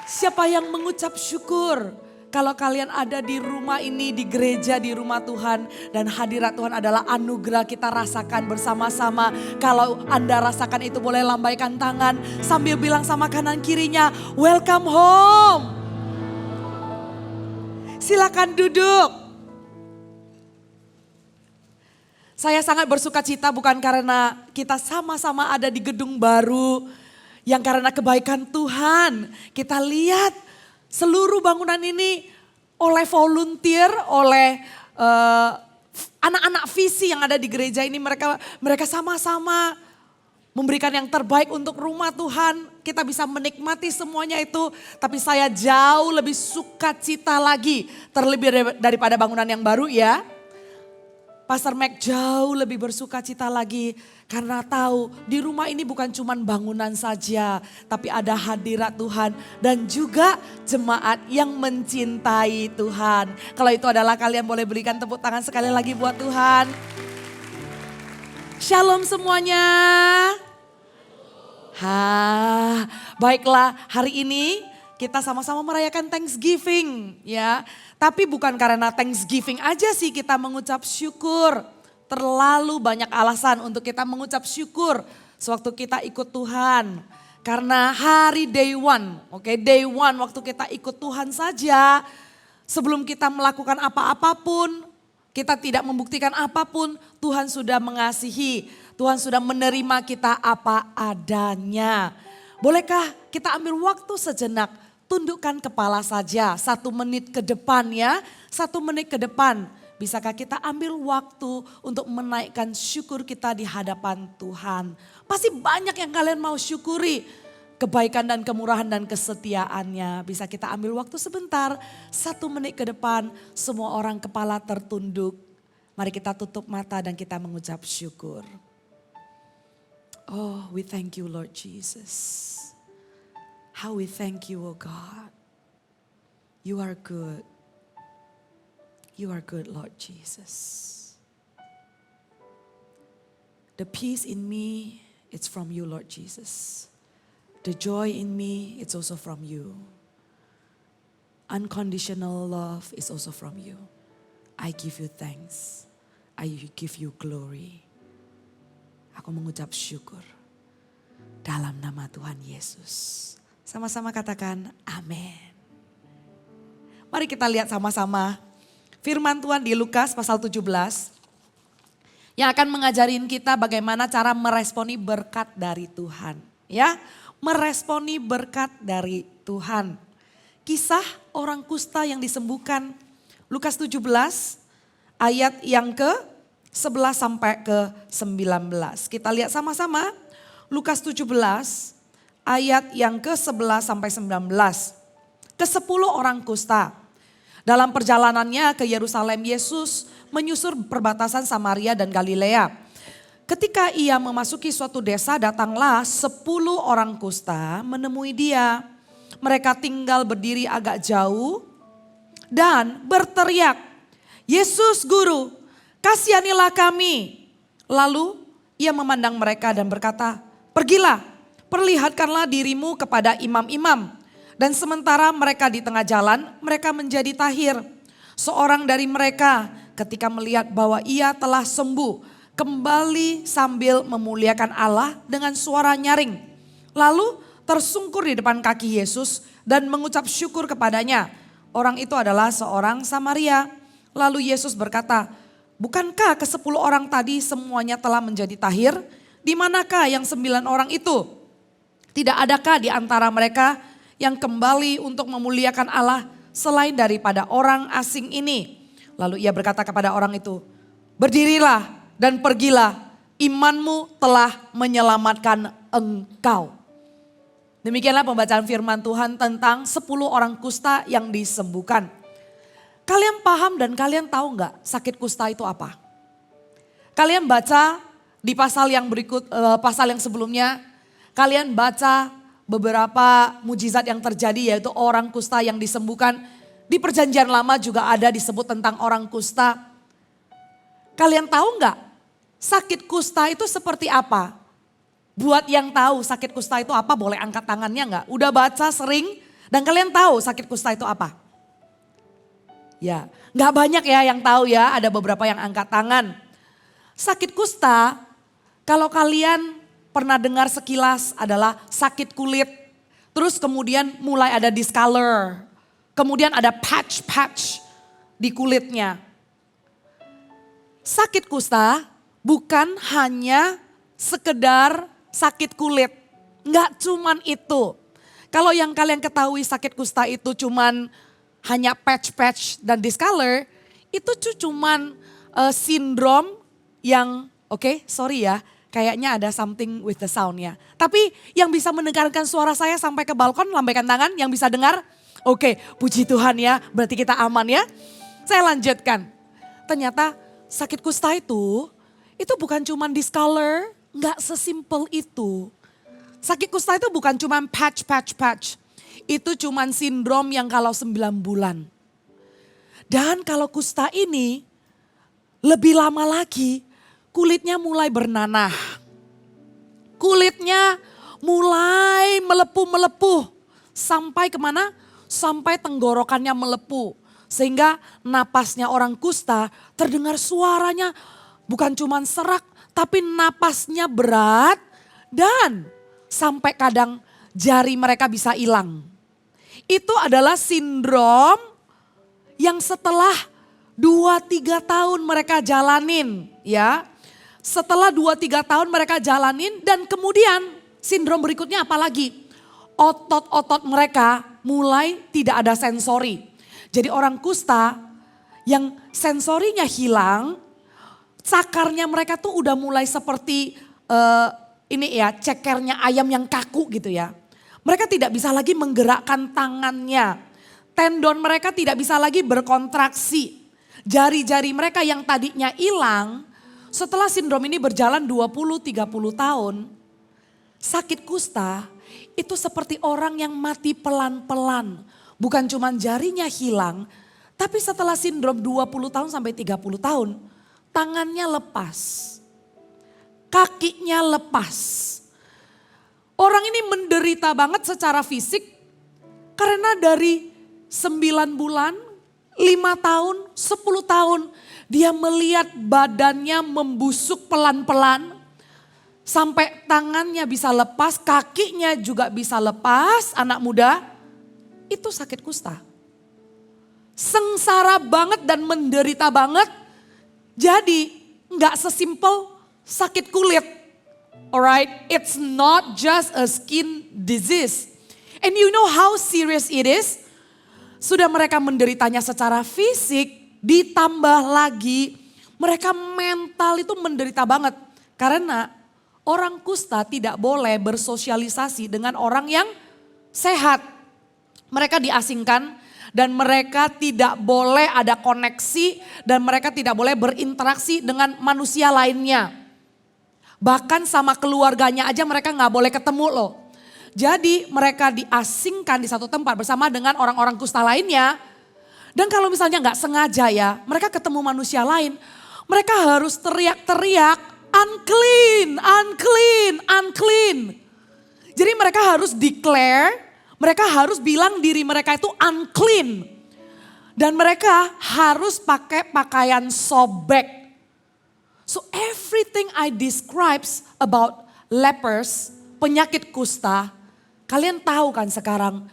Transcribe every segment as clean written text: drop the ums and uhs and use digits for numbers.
Siapa yang mengucap syukur? Kalau kalian ada di rumah ini, di gereja, di rumah Tuhan. Dan hadirat Tuhan adalah anugerah, kita rasakan bersama-sama. Kalau Anda rasakan itu, boleh lambaikan tangan sambil bilang sama kanan kirinya, welcome home. Silakan duduk. Saya sangat bersuka cita bukan karena kita sama-sama ada di gedung baru. Yang karena kebaikan Tuhan, kita lihat seluruh bangunan ini oleh volunteer, oleh anak-anak visi yang ada di gereja ini, mereka sama-sama memberikan yang terbaik untuk rumah Tuhan. Kita bisa menikmati semuanya itu, tapi saya jauh lebih suka cita lagi, terlebih daripada bangunan yang baru ya. Pastor Mac jauh lebih bersuka cita lagi karena tahu di rumah ini bukan cuma bangunan saja, tapi ada hadirat Tuhan dan juga jemaat yang mencintai Tuhan. Kalau itu adalah kalian boleh berikan tepuk tangan sekali lagi buat Tuhan. Shalom semuanya. Baiklah, hari ini kita sama-sama merayakan Thanksgiving ya. Tapi bukan karena Thanksgiving aja sih kita mengucap syukur. Terlalu banyak alasan untuk kita mengucap syukur sewaktu kita ikut Tuhan. Karena hari day one, day one waktu kita ikut Tuhan saja. Sebelum kita melakukan apa-apapun, kita tidak membuktikan apapun, Tuhan sudah mengasihi. Tuhan sudah menerima kita apa adanya. Bolehkah kita ambil waktu sejenak? Tundukkan kepala saja 1 menit ke depan ya. 1 menit ke depan. Bisakah kita ambil waktu untuk menaikkan syukur kita di hadapan Tuhan. Pasti banyak yang kalian mau syukuri. Kebaikan dan kemurahan dan kesetiaannya. Bisa kita ambil waktu sebentar. 1 menit ke depan semua orang kepala tertunduk. Mari kita tutup mata dan kita mengucap syukur. Oh, we thank you Lord Jesus. How we thank you, oh God. You are good. You are good, Lord Jesus. The peace in me, it's from you, Lord Jesus. The joy in me, it's also from you. Unconditional love is also from you. I give you thanks. I give you glory. Aku mengucap syukur dalam nama Tuhan Yesus. Sama-sama katakan amin. Mari kita lihat sama-sama firman Tuhan di Lukas pasal 17. Yang akan mengajarin kita bagaimana cara meresponi berkat dari Tuhan. Ya, meresponi berkat dari Tuhan. Kisah orang kusta yang disembuhkan. Lukas 17 ayat yang ke-11 sampai ke-19. Kita lihat sama-sama Lukas 17 ayat yang ke-11 sampai 19. Ke-10 orang kusta. Dalam perjalanannya ke Yerusalem, Yesus menyusur perbatasan Samaria dan Galilea. Ketika ia memasuki suatu desa, datanglah 10 orang kusta menemui dia. Mereka tinggal berdiri agak jauh dan berteriak, Yesus Guru, kasihanilah kami. Lalu ia memandang mereka dan berkata, pergilah. Perlihatkanlah dirimu kepada imam-imam. Dan sementara mereka di tengah jalan, mereka menjadi tahir. Seorang dari mereka ketika melihat bahwa ia telah sembuh, kembali sambil memuliakan Allah dengan suara nyaring. Lalu tersungkur di depan kaki Yesus dan mengucap syukur kepadanya. Orang itu adalah seorang Samaria. Lalu Yesus berkata, bukankah ke-10 orang tadi semuanya telah menjadi tahir? Di manakah yang 9 orang itu? Tidak adakah di antara mereka yang kembali untuk memuliakan Allah selain daripada orang asing ini? Lalu ia berkata kepada orang itu, berdirilah dan pergilah, imanmu telah menyelamatkan engkau. Demikianlah pembacaan firman Tuhan tentang 10 orang kusta yang disembuhkan. Kalian paham dan kalian tahu nggak sakit kusta itu apa? Kalian baca di pasal yang berikut, pasal yang sebelumnya, kalian baca beberapa mujizat yang terjadi yaitu orang kusta yang disembuhkan. Di perjanjian lama juga ada disebut tentang orang kusta. Kalian tahu nggak sakit kusta itu seperti apa? Buat yang tahu sakit kusta itu apa boleh angkat tangannya nggak? Udah baca sering Dan kalian tahu sakit kusta itu apa? Ya, nggak banyak ya yang tahu ya, ada beberapa yang angkat tangan. Sakit kusta, kalau kalian pernah dengar sekilas adalah sakit kulit. Terus kemudian mulai ada discolor. Kemudian ada patch-patch di kulitnya. Sakit kusta bukan hanya sekedar sakit kulit. Nggak cuman itu. Kalau yang kalian ketahui sakit kusta itu cuman hanya patch-patch dan discolor, itu cuman sindrom yang, sorry ya, kayaknya ada something with the sound ya. Tapi yang bisa mendengarkan suara saya sampai ke balkon, lambaikan tangan yang bisa dengar. Oke, puji Tuhan ya, berarti kita aman ya. Saya lanjutkan. Ternyata sakit kusta itu bukan cuman discolor, nggak sesimpel itu. Sakit kusta itu bukan cuman patch. Itu cuman sindrom yang kalau 9 bulan. Dan kalau kusta ini lebih lama lagi kulitnya mulai bernanah. Kulitnya mulai melepuh. Sampai kemana? Sampai tenggorokannya melepuh. Sehingga napasnya orang kusta terdengar suaranya bukan cuman serak tapi napasnya berat dan sampai kadang jari mereka bisa hilang. Itu adalah sindrom yang setelah 2-3 tahun mereka jalanin ya. Setelah 2-3 tahun mereka jalanin dan kemudian sindrom berikutnya apa lagi? Otot-otot mereka mulai tidak ada sensori. Jadi orang kusta yang sensorinya hilang, cakarnya mereka tuh udah mulai seperti cekernya ayam yang kaku gitu ya. Mereka tidak bisa lagi menggerakkan tangannya. Tendon mereka tidak bisa lagi berkontraksi. Jari-jari mereka yang tadinya hilang, setelah sindrom ini berjalan 20-30 tahun, sakit kusta itu seperti orang yang mati pelan-pelan. Bukan cuma jarinya hilang, tapi setelah sindrom 20 tahun sampai 30 tahun, tangannya lepas. Kakinya lepas. Orang ini menderita banget secara fisik karena dari 9 bulan, 5 tahun, 10 tahun dia melihat badannya membusuk pelan-pelan. Sampai tangannya bisa lepas, kakinya juga bisa lepas, anak muda. Itu sakit kusta. Sengsara banget dan menderita banget. Jadi nggak sesimpel sakit kulit. Alright, it's not just a skin disease. And you know how serious it is? Sudah mereka menderitanya secara fisik, ditambah lagi mereka mental itu menderita banget. Karena orang kusta tidak boleh bersosialisasi dengan orang yang sehat. Mereka diasingkan dan mereka tidak boleh ada koneksi dan mereka tidak boleh berinteraksi dengan manusia lainnya. Bahkan sama keluarganya aja mereka nggak boleh ketemu loh. Jadi mereka diasingkan di satu tempat bersama dengan orang-orang kusta lainnya. Dan kalau misalnya nggak sengaja ya, mereka ketemu manusia lain, mereka harus teriak-teriak, unclean, unclean, unclean. Jadi mereka harus declare, mereka harus bilang diri mereka itu unclean. Dan mereka harus pakai pakaian sobek. So everything I describes about lepers, penyakit kusta, kalian tahu kan sekarang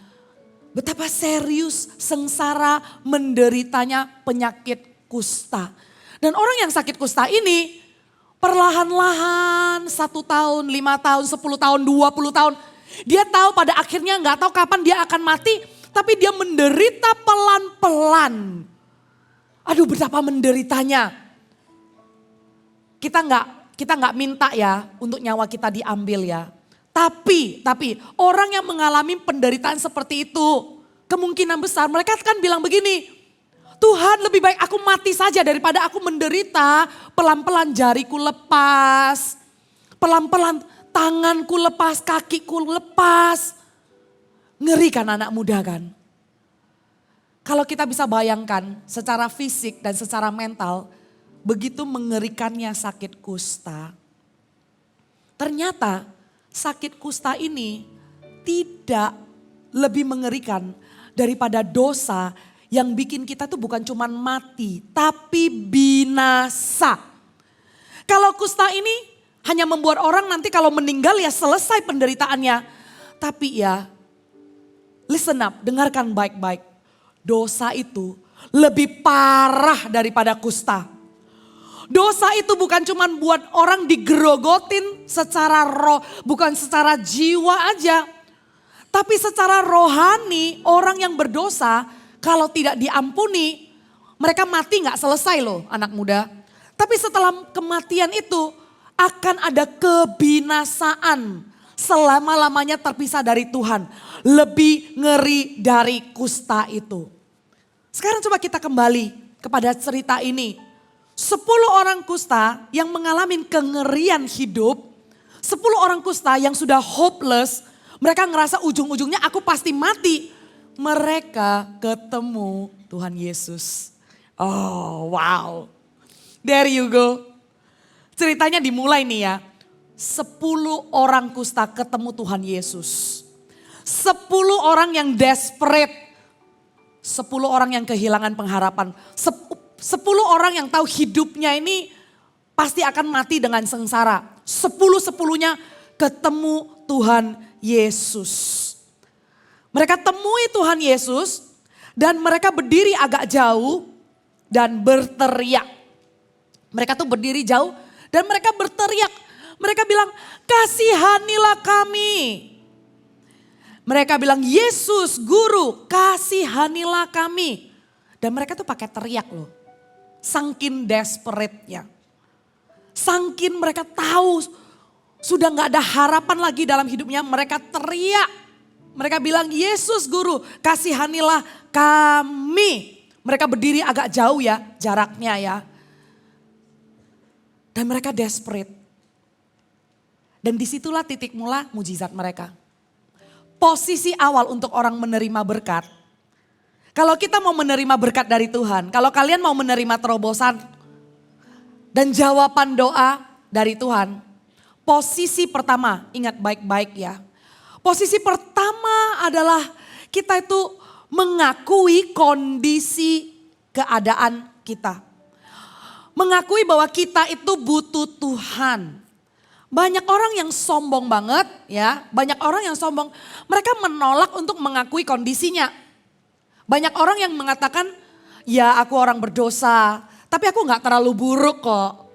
betapa serius, sengsara, menderitanya penyakit kusta. Dan orang yang sakit kusta ini perlahan-lahan 1 tahun, 5 tahun, 10 tahun, 20 tahun. Dia tahu pada akhirnya nggak tahu kapan dia akan mati, tapi dia menderita pelan-pelan. Aduh betapa menderitanya. Kita nggak minta ya untuk nyawa kita diambil ya. Tapi orang yang mengalami penderitaan seperti itu, kemungkinan besar mereka akan bilang begini, Tuhan lebih baik aku mati saja daripada aku menderita. Pelan-pelan jariku lepas, pelan-pelan tanganku lepas, kakiku lepas. Ngeri kan anak muda kan? Kalau kita bisa bayangkan secara fisik dan secara mental, begitu mengerikannya sakit kusta. Ternyata sakit kusta ini tidak lebih mengerikan daripada dosa yang bikin kita tuh bukan cuman mati, tapi binasa. Kalau kusta ini hanya membuat orang nanti kalau meninggal ya selesai penderitaannya. Tapi ya, listen up, dengarkan baik-baik. Dosa itu lebih parah daripada kusta. Dosa itu bukan cuma buat orang digerogotin secara roh, bukan secara jiwa aja. Tapi secara rohani orang yang berdosa kalau tidak diampuni mereka mati gak selesai loh anak muda. Tapi setelah kematian itu akan ada kebinasaan. Selama-lamanya terpisah dari Tuhan. Lebih ngeri dari kusta itu. Sekarang coba kita kembali kepada cerita ini. 10 orang kusta yang mengalami kengerian hidup. 10 orang kusta yang sudah hopeless. Mereka ngerasa ujung-ujungnya aku pasti mati. Mereka ketemu Tuhan Yesus. Oh wow. There you go. Ceritanya dimulai nih ya. 10 orang kusta ketemu Tuhan Yesus. 10 orang yang desperate. 10 orang yang kehilangan pengharapan. 10 orang yang tahu hidupnya ini pasti akan mati dengan sengsara. 10-10-nya ketemu Tuhan Yesus. Mereka temui Tuhan Yesus dan mereka berdiri agak jauh dan berteriak. Mereka tuh berdiri jauh dan mereka berteriak. Mereka bilang, kasihanilah kami. Mereka bilang, Yesus guru kasihanilah kami. Dan mereka tuh pakai teriak loh. Sangkin desperate-nya. Sangkin mereka tahu sudah gak ada harapan lagi dalam hidupnya. Mereka teriak. Mereka bilang, Yesus guru kasihanilah kami. Mereka berdiri agak jauh ya jaraknya ya. Dan mereka desperate. Dan disitulah titik mula mujizat mereka. Posisi awal untuk orang menerima berkat. Kalau kita mau menerima berkat dari Tuhan, kalau kalian mau menerima terobosan dan jawaban doa dari Tuhan, posisi pertama, ingat baik-baik ya. Posisi pertama adalah kita itu mengakui kondisi keadaan kita. Mengakui bahwa kita itu butuh Tuhan. Banyak orang yang sombong banget ya, banyak orang yang sombong. Mereka menolak untuk mengakui kondisinya. Banyak orang yang mengatakan, ya aku orang berdosa, tapi aku gak terlalu buruk kok.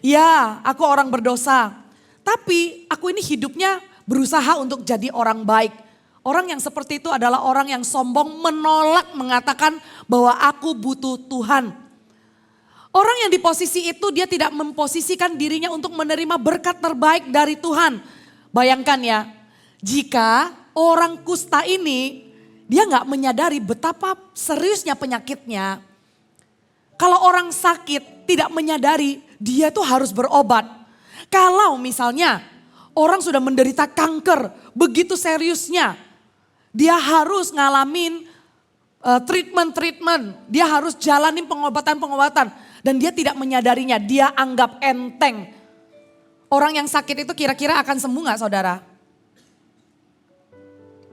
Ya aku orang berdosa, tapi aku ini hidupnya berusaha untuk jadi orang baik. Orang yang seperti itu adalah orang yang sombong menolak mengatakan bahwa aku butuh Tuhan. Orang yang di posisi itu dia tidak memposisikan dirinya untuk menerima berkat terbaik dari Tuhan. Bayangkan ya, jika orang kusta ini dia gak menyadari betapa seriusnya penyakitnya. Kalau orang sakit tidak menyadari dia tuh harus berobat. Kalau misalnya orang sudah menderita kanker begitu seriusnya. Dia harus ngalamin treatment, dia harus jalanin pengobatan. Dan dia tidak menyadarinya, dia anggap enteng. Orang yang sakit itu kira-kira akan sembuh gak saudara?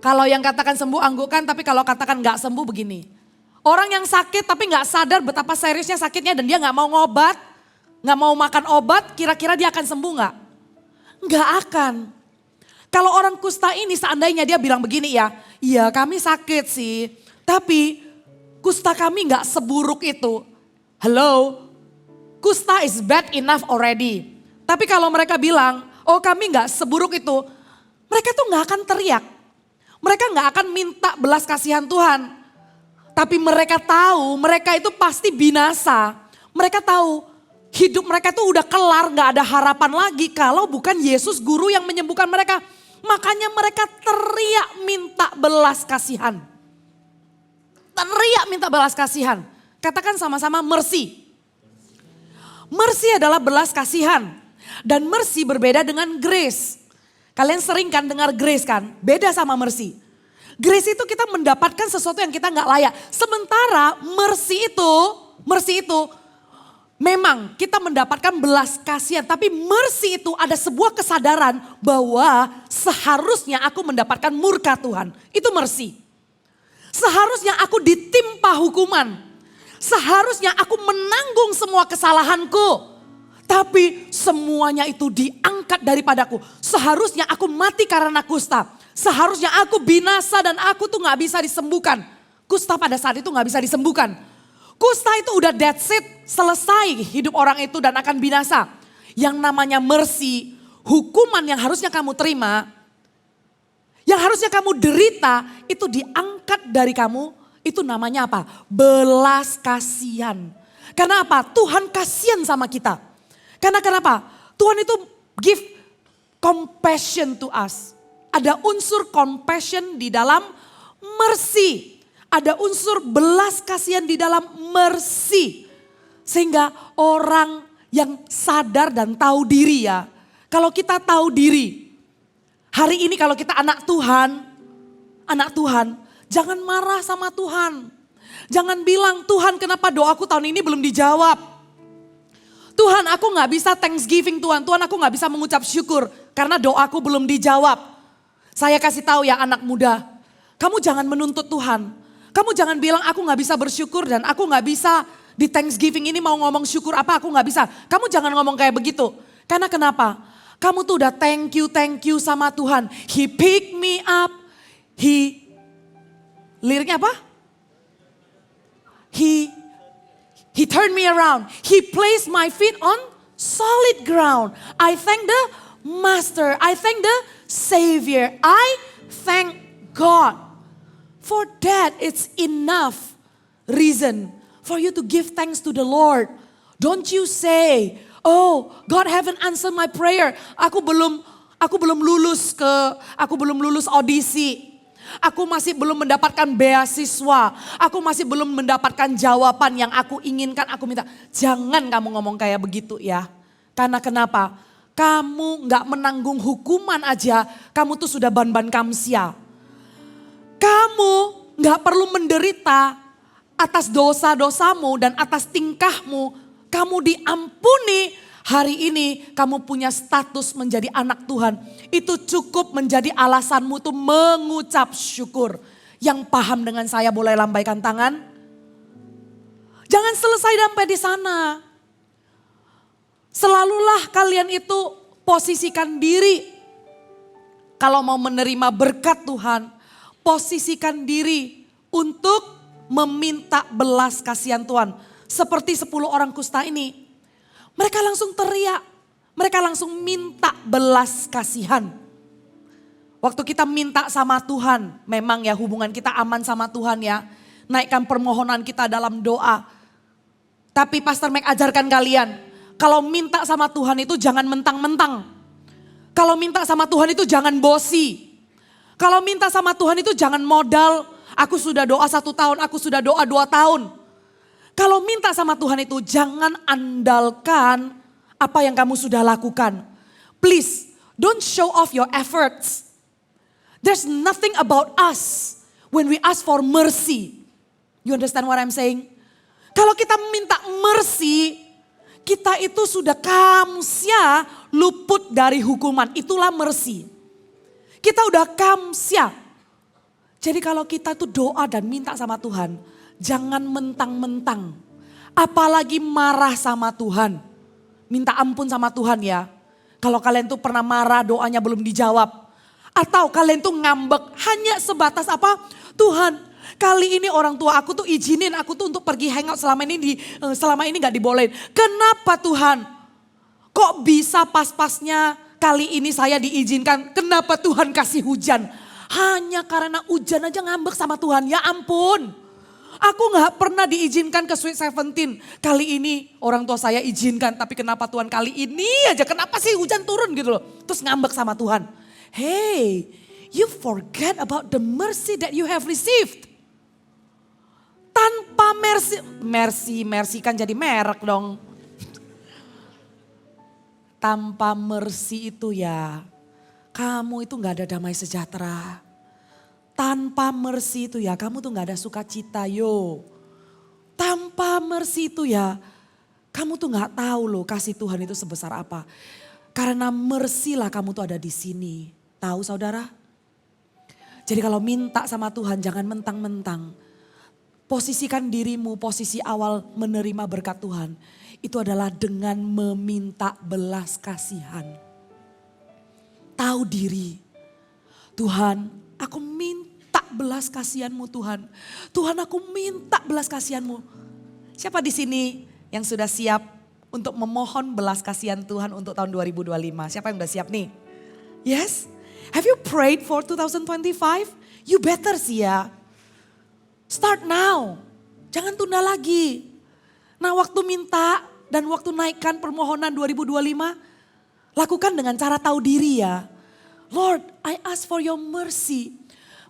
Kalau yang katakan sembuh anggukan, tapi kalau katakan gak sembuh begini. Orang yang sakit tapi gak sadar betapa seriusnya sakitnya dan dia gak mau ngobat, gak mau makan obat, kira-kira dia akan sembuh gak? Gak akan. Kalau orang kusta ini seandainya dia bilang begini ya, iya kami sakit sih, tapi kusta kami gak seburuk itu. Hello, kusta is bad enough already. Tapi kalau mereka bilang, oh kami gak seburuk itu, mereka tuh gak akan teriak. Mereka gak akan minta belas kasihan Tuhan. Tapi mereka tahu mereka itu pasti binasa. Mereka tahu hidup mereka itu udah kelar, gak ada harapan lagi kalau bukan Yesus guru yang menyembuhkan mereka. Makanya mereka teriak minta belas kasihan. Teriak minta belas kasihan. Katakan sama-sama mercy. Mercy adalah belas kasihan. Dan mercy berbeda dengan grace. Kalian sering kan dengar grace kan? Beda sama mercy. Grace itu kita mendapatkan sesuatu yang kita gak layak. Sementara mercy itu Memang kita mendapatkan belas kasihan, tapi mercy itu ada sebuah kesadaran bahwa seharusnya aku mendapatkan murka Tuhan. Itu mercy. Seharusnya aku ditimpa hukuman. Seharusnya aku menanggung semua kesalahanku. Tapi semuanya itu diangkat daripadaku. Seharusnya aku mati karena kusta. Seharusnya aku binasa dan aku tuh gak bisa disembuhkan. Kusta pada saat itu gak bisa disembuhkan. Kusta itu udah that's it, selesai hidup orang itu dan akan binasa. Yang namanya mercy, hukuman yang harusnya kamu terima, yang harusnya kamu derita, itu diangkat dari kamu, itu namanya apa? Belas kasihan. Karena apa? Tuhan kasihan sama kita. Karena kenapa? Tuhan itu give compassion to us. Ada unsur compassion di dalam mercy. Ada unsur belas kasihan di dalam mercy. Sehingga orang yang sadar dan tahu diri ya. Kalau kita tahu diri. Hari ini kalau kita anak Tuhan. Jangan marah sama Tuhan. Jangan bilang, Tuhan kenapa doaku tahun ini belum dijawab. Tuhan aku gak bisa thanksgiving Tuhan. Tuhan aku gak bisa mengucap syukur. Karena doaku belum dijawab. Saya kasih tahu ya anak muda. Kamu jangan menuntut Tuhan. Kamu jangan bilang aku gak bisa bersyukur dan aku gak bisa di Thanksgiving ini mau ngomong syukur apa aku gak bisa. Kamu jangan ngomong kayak begitu. Karena kenapa? Kamu tuh udah thank you sama Tuhan. He pick me up. Liriknya apa? He turned me around. He placed my feet on solid ground. I thank the Master. I thank the Savior. I thank God. For that, it's enough reason for you to give thanks to the Lord. Don't you say, oh God haven't answered my prayer. Aku belum lulus audisi. Aku masih belum mendapatkan beasiswa. Aku masih belum mendapatkan jawaban yang aku inginkan, aku minta. Jangan kamu ngomong kayak begitu ya. Karena kenapa? Kamu gak menanggung hukuman aja, kamu tuh sudah ban-ban kamsia. Kamu gak perlu menderita atas dosa-dosamu dan atas tingkahmu. Kamu diampuni, hari ini kamu punya status menjadi anak Tuhan. Itu cukup menjadi alasanmu tuh mengucap syukur. Yang paham dengan saya boleh lambaikan tangan. Jangan selesai sampai di sana. Selalulah kalian itu posisikan diri. Kalau mau menerima berkat Tuhan. Posisikan diri untuk meminta belas kasihan Tuhan. Seperti 10 orang kusta ini. Mereka langsung teriak. Mereka langsung minta belas kasihan. Waktu kita minta sama Tuhan. Memang ya hubungan kita aman sama Tuhan ya. Naikkan permohonan kita dalam doa. Tapi Pastor Mac ajarkan kalian. Kalau minta sama Tuhan itu jangan mentang-mentang. Kalau minta sama Tuhan itu jangan bosi. Kalau minta sama Tuhan itu jangan modal, aku sudah doa 1 tahun, aku sudah doa 2 tahun. Kalau minta sama Tuhan itu jangan andalkan apa yang kamu sudah lakukan. Please, don't show off your efforts. There's nothing about us when we ask for mercy. You understand what I'm saying? Kalau kita minta mercy, kita itu sudah kamsia luput dari hukuman. Itulah mercy. Kita udah kamsia. Jadi kalau kita tuh doa dan minta sama Tuhan, jangan mentang-mentang. Apalagi marah sama Tuhan. Minta ampun sama Tuhan ya. Kalau kalian tuh pernah marah doanya belum dijawab. Atau kalian tuh ngambek hanya sebatas apa? Tuhan, kali ini orang tua aku tuh izinin aku tuh untuk pergi hangout selama ini gak dibolehin. Kenapa Tuhan? Kok bisa pas-pasnya kali ini saya diizinkan, kenapa Tuhan kasih hujan? Hanya karena hujan aja ngambek sama Tuhan, ya ampun. Aku gak pernah diizinkan ke Sweet 17. Kali ini orang tua saya izinkan, tapi kenapa Tuhan kali ini aja, kenapa sih hujan turun gitu loh. Terus ngambek sama Tuhan. Hey, you forget about the mercy that you have received. Tanpa mercy kan jadi merek dong. Tanpa mercy itu ya, kamu itu gak ada damai sejahtera. Tanpa mercy itu ya, kamu tuh gak ada sukacita yo. Tanpa mercy itu ya, Kamu tuh gak tahu loh kasih Tuhan itu sebesar apa. Karena mercy lah kamu tuh ada di sini. Tahu saudara? Jadi kalau minta sama Tuhan jangan mentang-mentang. Posisikan dirimu posisi awal menerima berkat Tuhan. Itu adalah dengan meminta belas kasihan. Tahu diri. Tuhan, aku minta belas kasihan-Mu Tuhan. Tuhan, aku minta belas kasihan-Mu. Siapa di sini yang sudah siap untuk memohon belas kasihan Tuhan untuk tahun 2025? Siapa yang udah siap nih? Yes? Have you prayed for 2025? You better sih ya. Start now. Jangan tunda lagi. Nah, waktu minta dan waktu naikkan permohonan 2025, lakukan dengan cara tahu diri ya. Lord, I ask for your mercy.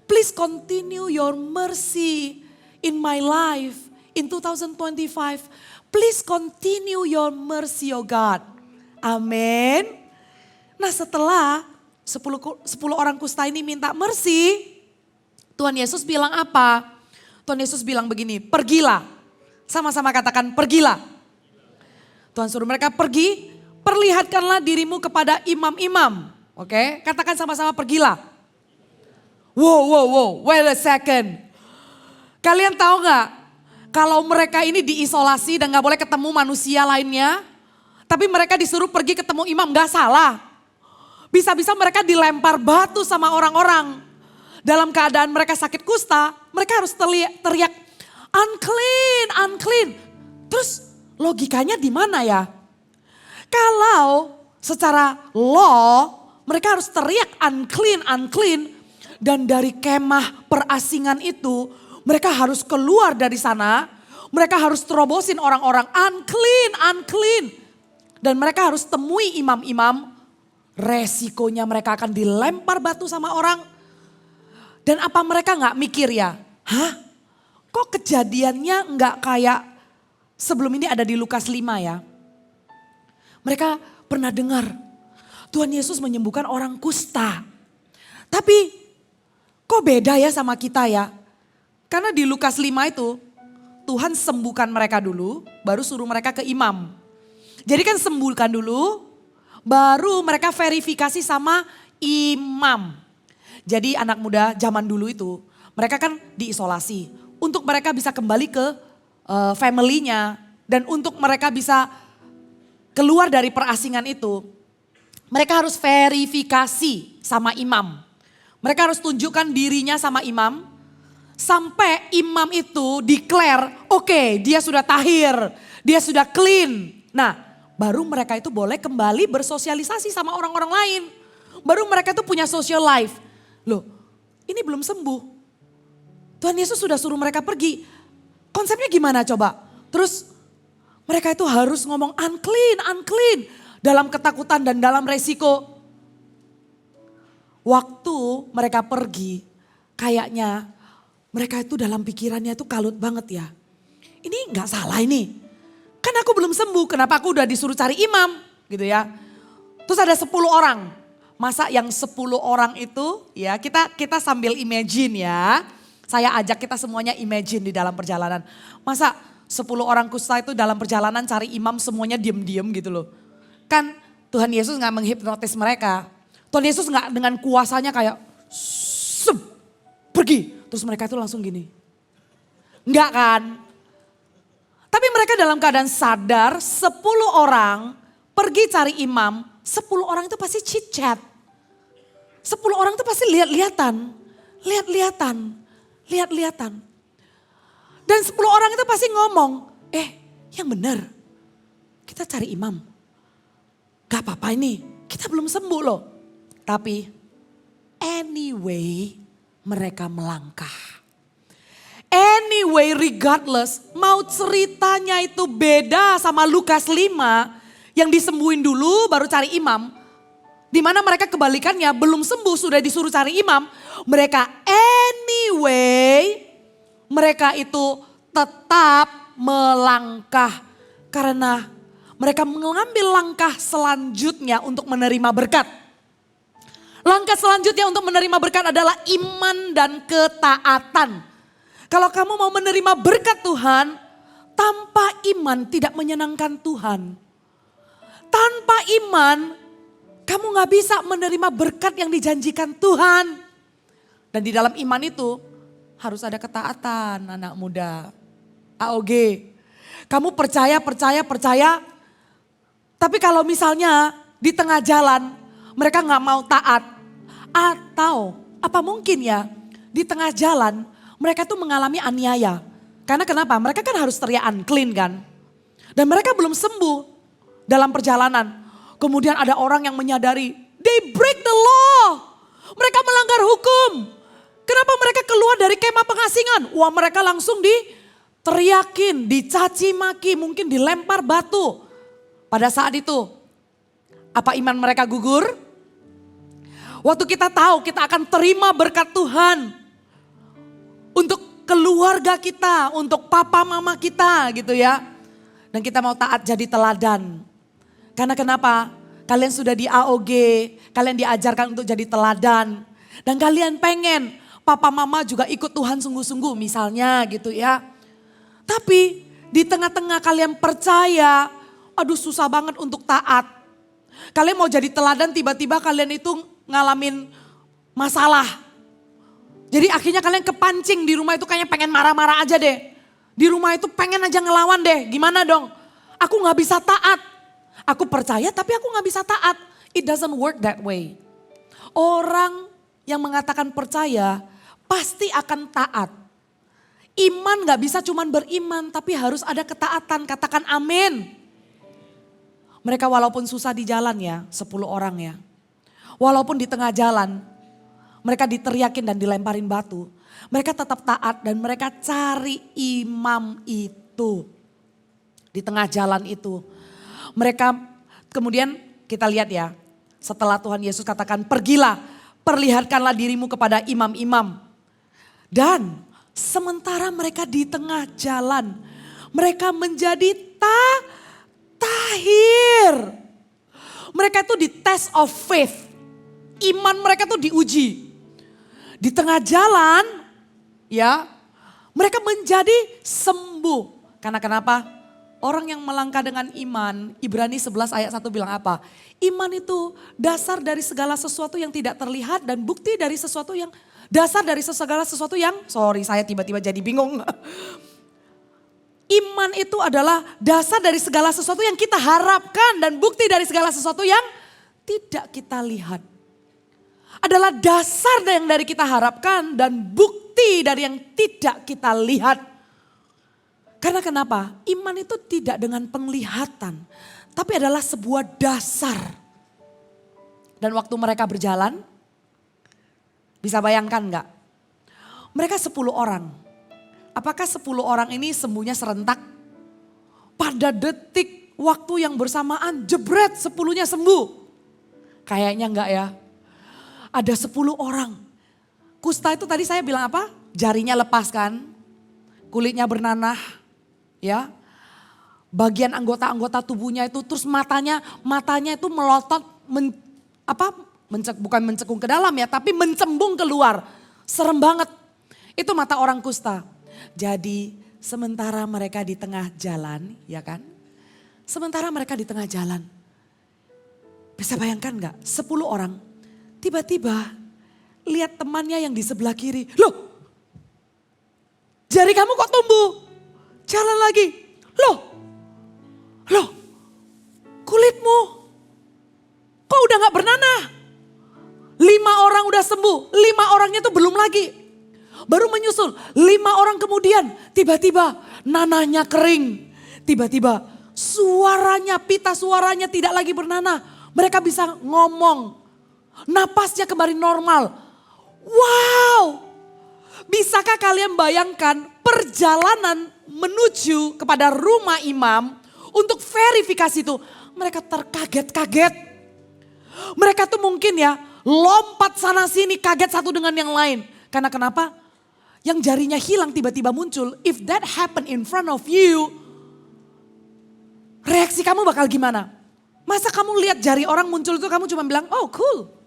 Please continue your mercy in my life in 2025. Please continue your mercy, oh God. Amin. Nah, setelah 10 orang kusta ini minta mercy, Tuhan Yesus bilang apa? Tuhan Yesus bilang begini, pergilah. Sama-sama katakan pergilah. Tuhan suruh mereka pergi, perlihatkanlah dirimu kepada imam-imam. Oke, katakan sama-sama pergilah. Wow, wait a second. Kalian tahu gak? Kalau mereka ini diisolasi dan gak boleh ketemu manusia lainnya. Tapi mereka disuruh pergi ketemu imam, gak salah. Bisa-bisa mereka dilempar batu sama orang-orang. Dalam keadaan mereka sakit kusta, mereka harus teriak, unclean, unclean. Terus logikanya di mana ya? Kalau secara law, mereka harus teriak unclean, unclean. Dan dari kemah perasingan itu, mereka harus keluar dari sana, mereka harus terobosin orang-orang unclean, unclean. Dan mereka harus temui imam-imam, resikonya mereka akan dilempar batu sama orang. Dan apa mereka gak mikir ya, hah kok kejadiannya gak kayak sebelum ini ada di Lukas 5 ya. Mereka pernah dengar Tuhan Yesus menyembuhkan orang kusta. Tapi kok beda ya sama kita ya. Karena di Lukas 5 itu Tuhan sembuhkan mereka dulu, baru suruh mereka ke imam. Jadi kan sembuhkan dulu, baru mereka verifikasi sama imam. Jadi anak muda zaman dulu itu, mereka kan diisolasi. Untuk mereka bisa kembali ke family-nya dan untuk mereka bisa keluar dari perasingan itu, mereka harus verifikasi sama imam. Mereka harus tunjukkan dirinya sama imam. Sampai imam itu declare, oke, dia sudah tahir, dia sudah clean. Nah, baru mereka itu boleh kembali bersosialisasi sama orang-orang lain. Baru mereka itu punya social life. Loh, ini belum sembuh. Tuhan Yesus sudah suruh mereka pergi. Konsepnya gimana coba? Terus mereka itu harus ngomong unclean, unclean. Dalam ketakutan dan dalam resiko. Waktu mereka pergi, kayaknya mereka itu dalam pikirannya itu kalut banget ya. Ini gak salah ini. Kan aku belum sembuh, kenapa aku udah disuruh cari imam gitu ya. Terus ada 10 orang. Masa yang 10 orang itu ya kita sambil imagine ya. Saya ajak kita semuanya imagine di dalam perjalanan. Masa 10 orang kusta itu dalam perjalanan cari imam semuanya diem-diem gitu loh. Kan Tuhan Yesus gak menghipnotis mereka. Tuhan Yesus gak dengan kuasanya kayak pergi. Terus mereka itu langsung gini. Enggak kan? Tapi mereka dalam keadaan sadar 10 orang pergi cari imam. 10 orang itu pasti chit chat. 10 orang itu pasti lihat-lihatan. Lihat-lihatan. Dan 10 orang itu pasti ngomong. Yang benar. Kita cari imam. Gak apa-apa ini. Kita belum sembuh loh. Tapi anyway mereka melangkah. Anyway regardless, mau ceritanya itu beda sama Lukas 5 yang disembuhin dulu baru cari imam. Dimana mereka kebalikannya belum sembuh sudah disuruh cari imam. Mereka anyway mereka itu tetap melangkah. Karena mereka mengambil langkah selanjutnya untuk menerima berkat. Langkah selanjutnya untuk menerima berkat adalah iman dan ketaatan. Kalau kamu mau menerima berkat Tuhan, Tanpa iman tidak menyenangkan Tuhan. Tanpa iman kamu gak bisa menerima berkat yang dijanjikan Tuhan. Dan di dalam iman itu harus ada ketaatan anak muda. AOG. Kamu percaya. Tapi kalau misalnya di tengah jalan mereka gak mau taat. Atau apa mungkin ya di tengah jalan mereka tuh mengalami aniaya. Karena kenapa? Mereka kan harus teriak unclean kan. Dan mereka belum sembuh dalam perjalanan. Kemudian ada orang yang menyadari, they break the law. Mereka melanggar hukum. Kenapa mereka keluar dari kemah pengasingan? Wah, mereka langsung diteriakin, dicaci maki, mungkin dilempar batu. Pada saat itu, apa iman mereka gugur? Waktu kita tahu kita akan terima berkat Tuhan untuk keluarga kita, untuk papa mama kita gitu ya. Dan kita mau taat jadi teladan. Karena kenapa? Kalian sudah di AOG, kalian diajarkan untuk jadi teladan. Dan kalian pengen papa mama juga ikut Tuhan sungguh-sungguh misalnya gitu ya. Tapi di tengah-tengah kalian percaya, aduh susah banget untuk taat. Kalian mau jadi teladan tiba-tiba kalian itu ngalamin masalah. Jadi akhirnya kalian kepancing di rumah itu kayaknya pengen marah-marah aja deh. Di rumah itu pengen aja ngelawan deh, gimana dong? Aku gak bisa taat. Aku percaya tapi aku gak bisa taat. It doesn't work that way. Orang yang mengatakan percaya pasti akan taat. Iman gak bisa cuman beriman tapi harus ada ketaatan, katakan amin. Mereka walaupun susah di jalan ya, 10 orang ya. Walaupun di tengah jalan mereka diteriakin dan dilemparin batu. Mereka tetap taat dan mereka cari imam itu. Di tengah jalan itu. Mereka kemudian kita lihat ya. Setelah Tuhan Yesus katakan pergilah. Perlihatkanlah dirimu kepada imam-imam. Dan sementara mereka di tengah jalan. Mereka menjadi tahir. Mereka itu di test of faith. Iman mereka tuh diuji. Di tengah jalan ya mereka menjadi sembuh. Karena kenapa? Orang yang melangkah dengan iman, Ibrani 11 ayat 1 bilang apa? Iman itu dasar dari segala sesuatu yang tidak terlihat dan bukti dari sesuatu yang, dasar dari segala sesuatu yang, sorry saya tiba-tiba jadi bingung. Iman itu adalah dasar dari segala sesuatu yang kita harapkan dan bukti dari segala sesuatu yang tidak kita lihat. Adalah dasar yang dari kita harapkan dan bukti dari yang tidak kita lihat. Karena kenapa? Iman itu tidak dengan penglihatan, tapi adalah sebuah dasar. Dan waktu mereka berjalan, bisa bayangkan enggak? Mereka 10 orang. Apakah 10 orang ini sembuhnya serentak? Pada detik waktu yang bersamaan jebret 10-nya sembuh. Kayaknya enggak ya. Ada 10 orang. Kusta itu tadi saya bilang apa? Jarinya lepas kan. Kulitnya bernanah. Ya. Bagian anggota-anggota tubuhnya itu terus matanya itu melotot bukan mencekung ke dalam ya, tapi mencembung keluar. Serem banget. Itu mata orang kusta. Jadi sementara mereka di tengah jalan, ya kan? Sementara mereka di tengah jalan. Bisa bayangkan enggak? 10 orang. Tiba-tiba lihat temannya yang di sebelah kiri. Loh, jari kamu kok tumbuh? Jalan lagi. Loh, kulitmu kok udah gak bernanah? 5 orang udah sembuh, 5 orangnya tuh belum lagi. Baru menyusul, 5 orang kemudian tiba-tiba nanahnya kering. Tiba-tiba pita suaranya tidak lagi bernanah. Mereka bisa ngomong. Napasnya kembali normal. Wow. Bisakah kalian bayangkan perjalanan menuju kepada rumah imam untuk verifikasi itu. Mereka terkaget-kaget. Mereka tuh mungkin ya lompat sana sini kaget satu dengan yang lain. Karena kenapa? Yang jarinya hilang tiba-tiba muncul. If that happen in front of you, reaksi kamu bakal gimana? Masa kamu lihat jari orang muncul itu kamu cuma bilang, oh cool.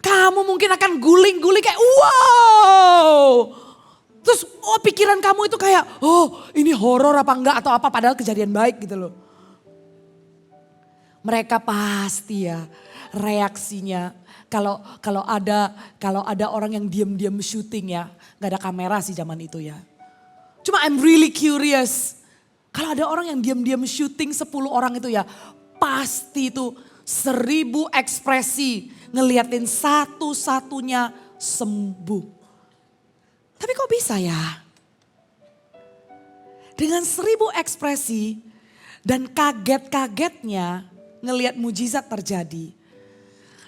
Kamu mungkin akan guling-guling kayak wow. Terus pikiran kamu itu kayak, ini horor apa enggak atau apa, padahal kejadian baik gitu loh. Mereka pasti ya reaksinya kalau ada orang yang diam-diam syuting ya, nggak ada kamera sih zaman itu ya. Cuma I'm really curious, kalau ada orang yang diam-diam syuting 10 orang itu ya, pasti itu 1000 ekspresi ngeliatin satu-satunya sembuh. Tapi kok bisa ya? Dengan 1000 ekspresi dan kaget-kagetnya ngelihat mujizat terjadi.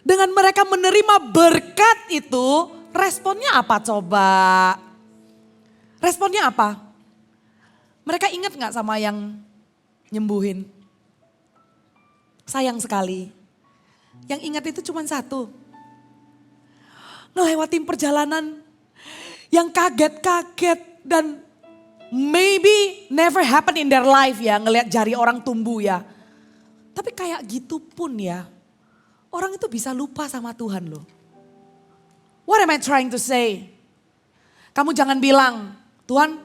Dengan mereka menerima berkat itu, responnya apa coba? Responnya apa? Mereka ingat gak sama yang nyembuhin? Sayang sekali. Yang ingat itu cuma satu. Ngelewatin perjalanan yang kaget-kaget dan maybe never happen in their life ya, ngelihat jari orang tumbuh ya. Tapi kayak gitu pun ya, orang itu bisa lupa sama Tuhan loh. What am I trying to say? Kamu jangan bilang, Tuhan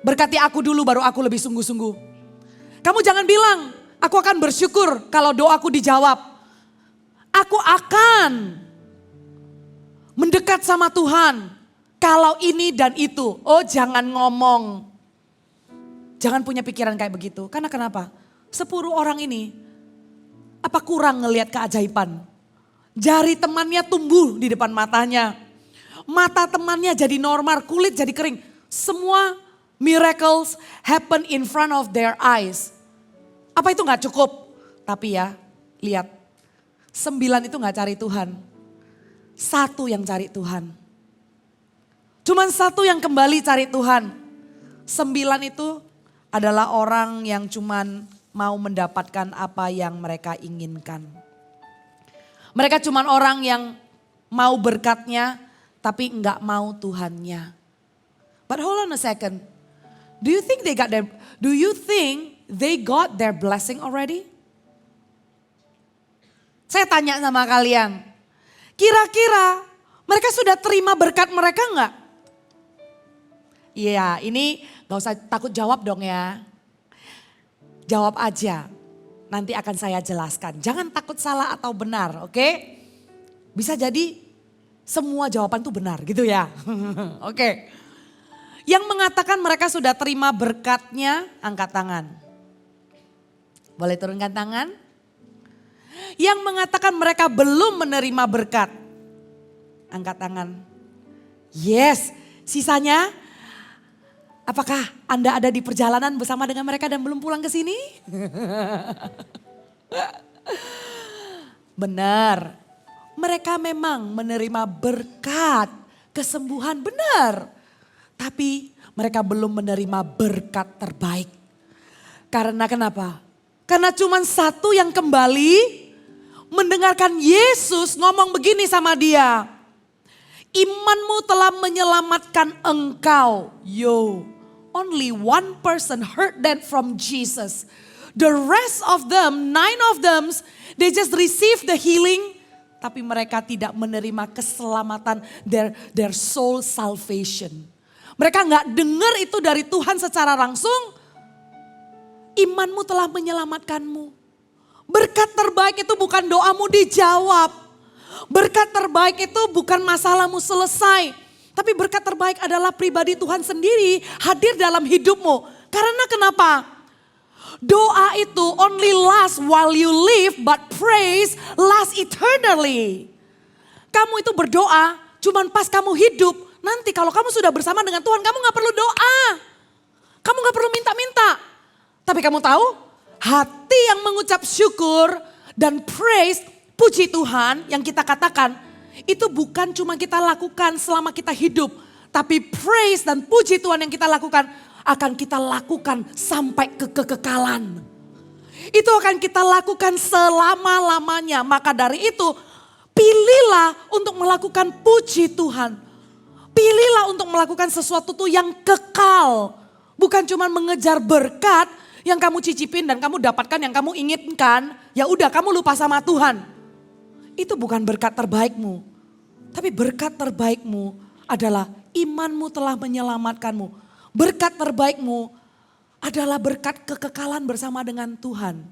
berkati aku dulu baru aku lebih sungguh-sungguh. Kamu jangan bilang, aku akan bersyukur kalau doaku dijawab. Aku akan mendekat sama Tuhan kalau ini dan itu. Oh jangan ngomong. Jangan punya pikiran kayak begitu. Karena kenapa? 10 orang ini, apa kurang ngelihat keajaiban? Jari temannya tumbuh di depan matanya. Mata temannya jadi normal, kulit jadi kering. Semua miracles happen in front of their eyes. Apa itu gak cukup? Tapi ya, lihat. 9 itu gak cari Tuhan. 1 yang cari Tuhan. Cuman 1 yang kembali cari Tuhan. 9 itu adalah orang yang cuman mau mendapatkan apa yang mereka inginkan. Mereka cuman orang yang mau berkatnya tapi enggak mau Tuhannya. But hold on a second. Do you think they got their blessing already? Saya tanya sama kalian. Kira-kira mereka sudah terima berkat mereka enggak? Iya, ini gak usah takut jawab dong ya. Jawab aja, nanti akan saya jelaskan. Jangan takut salah atau benar, oke? Bisa jadi semua jawaban itu benar gitu ya. Oke. Yang mengatakan mereka sudah terima berkatnya, angkat tangan. Boleh turunkan tangan? Yang mengatakan mereka belum menerima berkat, angkat tangan. Yes, sisanya apakah Anda ada di perjalanan bersama dengan mereka dan belum pulang ke sini? Benar, mereka memang menerima berkat kesembuhan, benar. Tapi mereka belum menerima berkat terbaik. Karena kenapa? Karena cuma 1 yang kembali mendengarkan Yesus ngomong begini sama dia. Imanmu telah menyelamatkan engkau. Only 1 person heard that from Jesus. The rest of them, 9 of them, they just received the healing. Tapi mereka tidak menerima keselamatan, their soul salvation. Mereka gak dengar itu dari Tuhan secara langsung. Imanmu telah menyelamatkanmu. Berkat terbaik itu bukan doamu dijawab. Berkat terbaik itu bukan masalahmu selesai. Tapi berkat terbaik adalah pribadi Tuhan sendiri hadir dalam hidupmu. Karena kenapa? Doa itu only last while you live, but praise last eternally. Kamu itu berdoa cuman pas kamu hidup. Nanti kalau kamu sudah bersama dengan Tuhan, kamu gak perlu doa. Kamu gak perlu minta-minta. Tapi kamu tahu, hati yang mengucap syukur dan praise, puji Tuhan yang kita katakan, itu bukan cuma kita lakukan selama kita hidup. Tapi praise dan puji Tuhan yang kita lakukan, akan kita lakukan sampai ke kekekalan. Itu akan kita lakukan selama-lamanya. Maka dari itu, pilihlah untuk melakukan puji Tuhan. Pilihlah untuk melakukan sesuatu tuh yang kekal. Bukan cuma mengejar berkat yang kamu cicipin dan kamu dapatkan yang kamu inginkan. Ya udah kamu lupa sama Tuhan. Itu bukan berkat terbaikmu. Tapi berkat terbaikmu adalah Imanmu telah menyelamatkanmu. Berkat terbaikmu adalah berkat kekekalan bersama dengan Tuhan.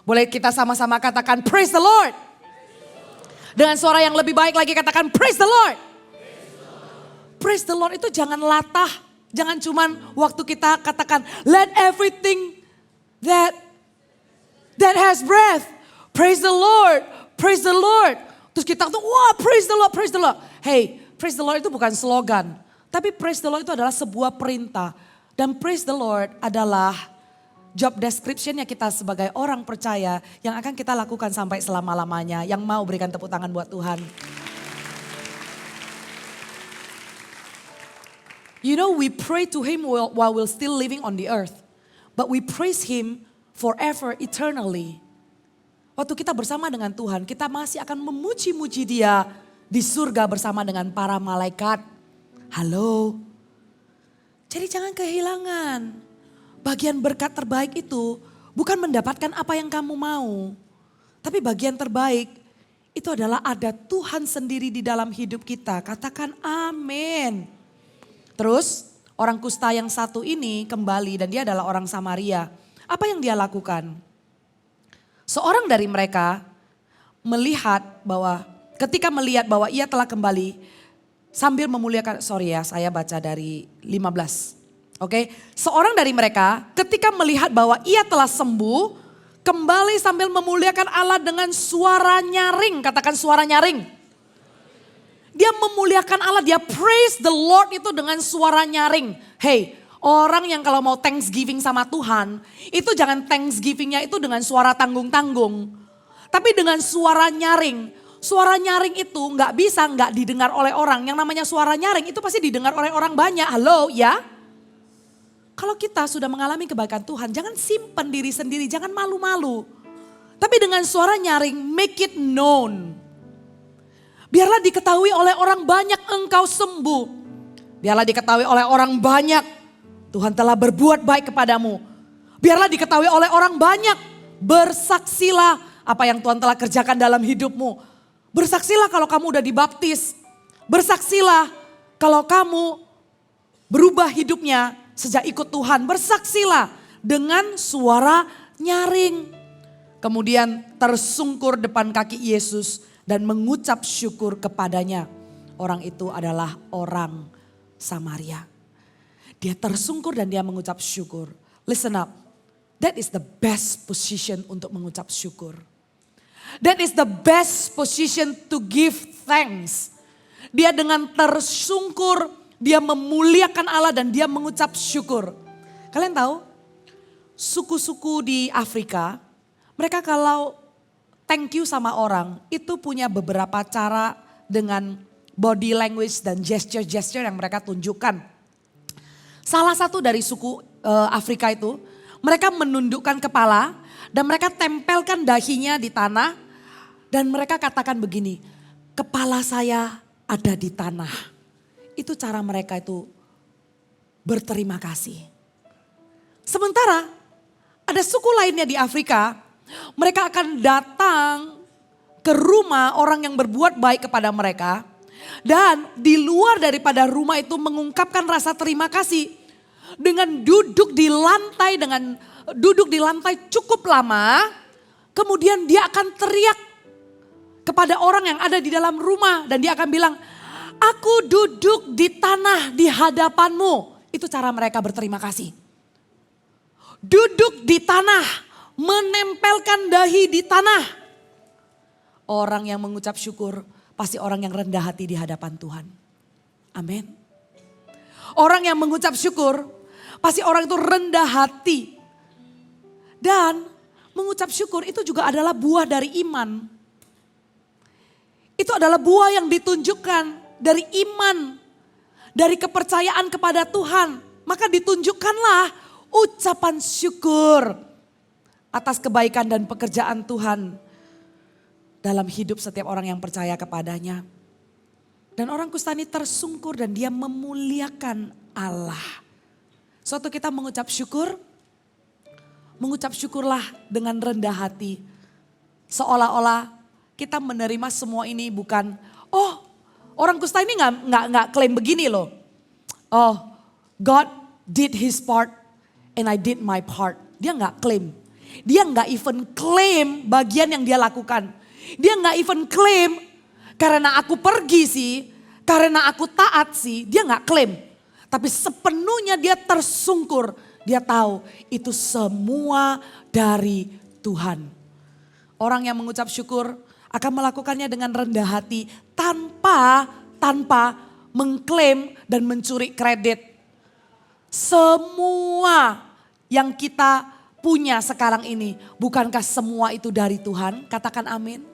Boleh kita sama-sama katakan praise the Lord. Dengan suara yang lebih baik lagi katakan praise the Lord. Praise the Lord itu jangan latah. Jangan cuman waktu kita katakan let everything that has breath. Praise the Lord. Praise the Lord. Terus kita tuh wah praise the Lord, praise the Lord. Hey, praise the Lord itu bukan slogan. Tapi praise the Lord itu adalah sebuah perintah. Dan praise the Lord adalah job description-nya kita sebagai orang percaya yang akan kita lakukan sampai selama-lamanya. Yang mau berikan tepuk tangan buat Tuhan. You know, we pray to Him while we're still living on the earth. But we praise Him forever, eternally. Waktu kita bersama dengan Tuhan, kita masih akan memuji-muji Dia di surga bersama dengan para malaikat. Halo. Jadi jangan kehilangan. Bagian berkat terbaik itu bukan mendapatkan apa yang kamu mau. Tapi bagian terbaik itu adalah ada Tuhan sendiri di dalam hidup kita. Katakan amin. Terus orang kusta yang satu ini kembali dan dia adalah orang Samaria. Apa yang dia lakukan? Seorang dari mereka melihat bahwa ketika melihat bahwa ia telah kembali sambil memuliakan, sorry ya saya baca dari 15. Oke, seorang dari mereka ketika melihat bahwa ia telah sembuh kembali sambil memuliakan Allah dengan suara nyaring, katakan suara nyaring. Dia memuliakan Allah, dia praise the Lord itu dengan suara nyaring. Hey, orang yang kalau mau thanksgiving sama Tuhan, itu jangan thanksgivingnya itu dengan suara tanggung-tanggung. Tapi dengan suara nyaring. Suara nyaring itu nggak didengar oleh orang. Yang namanya suara nyaring itu pasti didengar oleh orang banyak. Halo ya? Kalau kita sudah mengalami kebaikan Tuhan, jangan simpan diri sendiri, jangan malu-malu. Tapi dengan suara nyaring, make it known. Biarlah diketahui oleh orang banyak engkau sembuh. Biarlah diketahui oleh orang banyak Tuhan telah berbuat baik kepadamu. Biarlah diketahui oleh orang banyak. Bersaksilah apa yang Tuhan telah kerjakan dalam hidupmu. Bersaksilah kalau kamu udah dibaptis. Bersaksilah kalau kamu berubah hidupnya sejak ikut Tuhan. Bersaksilah dengan suara nyaring. Kemudian tersungkur depan kaki Yesus dan mengucap syukur kepadanya. Orang itu adalah orang Samaria. Dia tersungkur dan dia mengucap syukur. Listen up. That is the best position untuk mengucap syukur. That is the best position to give thanks. Dia dengan tersungkur, dia memuliakan Allah dan dia mengucap syukur. Kalian tahu, suku-suku di Afrika, mereka kalau thank you sama orang, itu punya beberapa cara dengan body language dan gesture-gesture yang mereka tunjukkan. Salah satu dari suku Afrika itu, mereka menundukkan kepala dan mereka tempelkan dahinya di tanah. Dan mereka katakan begini, kepala saya ada di tanah. Itu cara mereka itu berterima kasih. Sementara ada suku lainnya di Afrika, mereka akan datang ke rumah orang yang berbuat baik kepada mereka. Dan di luar daripada rumah itu mengungkapkan rasa terima kasih. Dengan duduk di lantai cukup lama. Kemudian dia akan teriak kepada orang yang ada di dalam rumah. Dan dia akan bilang, aku duduk di tanah di hadapanmu. Itu cara mereka berterima kasih. Duduk di tanah, menempelkan dahi di tanah. Orang yang mengucap syukur pasti orang yang rendah hati di hadapan Tuhan. Amin. Orang yang mengucap syukur pasti orang itu rendah hati. Dan mengucap syukur itu juga adalah buah dari iman. Itu adalah buah yang ditunjukkan dari iman. Dari kepercayaan kepada Tuhan. Maka ditunjukkanlah ucapan syukur atas kebaikan dan pekerjaan Tuhan dalam hidup setiap orang yang percaya kepadanya. Dan orang kusta ini tersungkur dan dia memuliakan Allah. Suatu kita mengucap syukur, mengucap syukurlah dengan rendah hati. Seolah-olah kita menerima semua ini bukan, oh orang kusta ini nggak klaim begini loh. Oh, God did his part and I did my part. Dia nggak klaim. Dia nggak even klaim bagian yang dia lakukan. Dia nggak even klaim karena aku pergi sih, karena aku taat sih. Dia nggak klaim. Tapi sepenuhnya dia tersungkur. Dia tahu itu semua dari Tuhan. Orang yang mengucap syukur akan melakukannya dengan rendah hati tanpa mengklaim dan mencuri kredit. Semua yang kita punya sekarang ini, bukankah semua itu dari Tuhan? Katakan amin.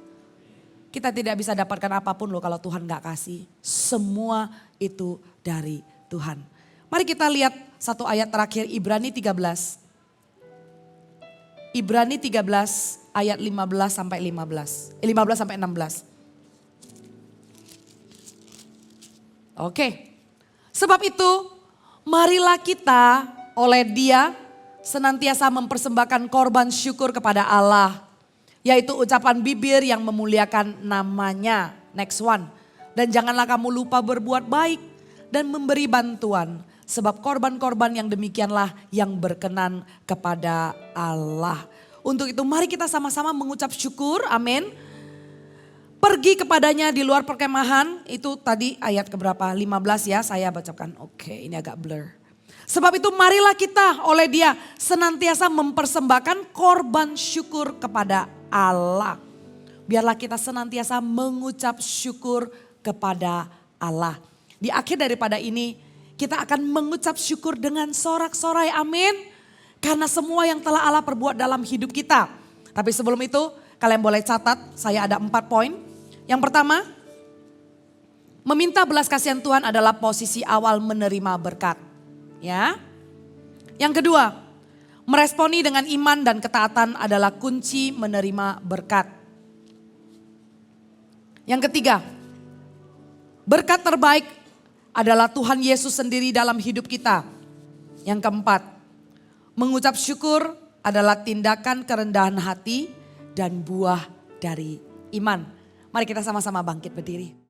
Kita tidak bisa dapatkan apapun loh kalau Tuhan gak kasih. Semua itu dari Tuhan. Mari kita lihat satu ayat terakhir, Ibrani 13. Ibrani 13 ayat 15 sampai 16 sampai 16. Oke. Sebab itu marilah kita oleh Dia senantiasa mempersembahkan korban syukur kepada Allah. Yaitu ucapan bibir yang memuliakan namanya. Next one. Dan janganlah kamu lupa berbuat baik dan memberi bantuan. Sebab korban-korban yang demikianlah yang berkenan kepada Allah. Untuk itu mari kita sama-sama mengucap syukur, amin. Pergi kepadanya di luar perkemahan, itu tadi ayat keberapa? 15 ya, saya bacakan. Oke, ini agak blur. Sebab itu marilah kita oleh Dia senantiasa mempersembahkan korban syukur kepada Allah. Biarlah kita senantiasa mengucap syukur kepada Allah. Di akhir daripada ini kita akan mengucap syukur dengan sorak-sorai, amin. Karena semua yang telah Allah perbuat dalam hidup kita. Tapi sebelum itu kalian boleh catat, saya ada 4 poin. Yang pertama, meminta belas kasihan Tuhan adalah posisi awal menerima berkat. Ya. Yang kedua, meresponi dengan iman dan ketaatan adalah kunci menerima berkat. Yang ketiga, berkat terbaik adalah Tuhan Yesus sendiri dalam hidup kita. Yang keempat, mengucap syukur adalah tindakan kerendahan hati dan buah dari iman. Mari kita sama-sama bangkit berdiri.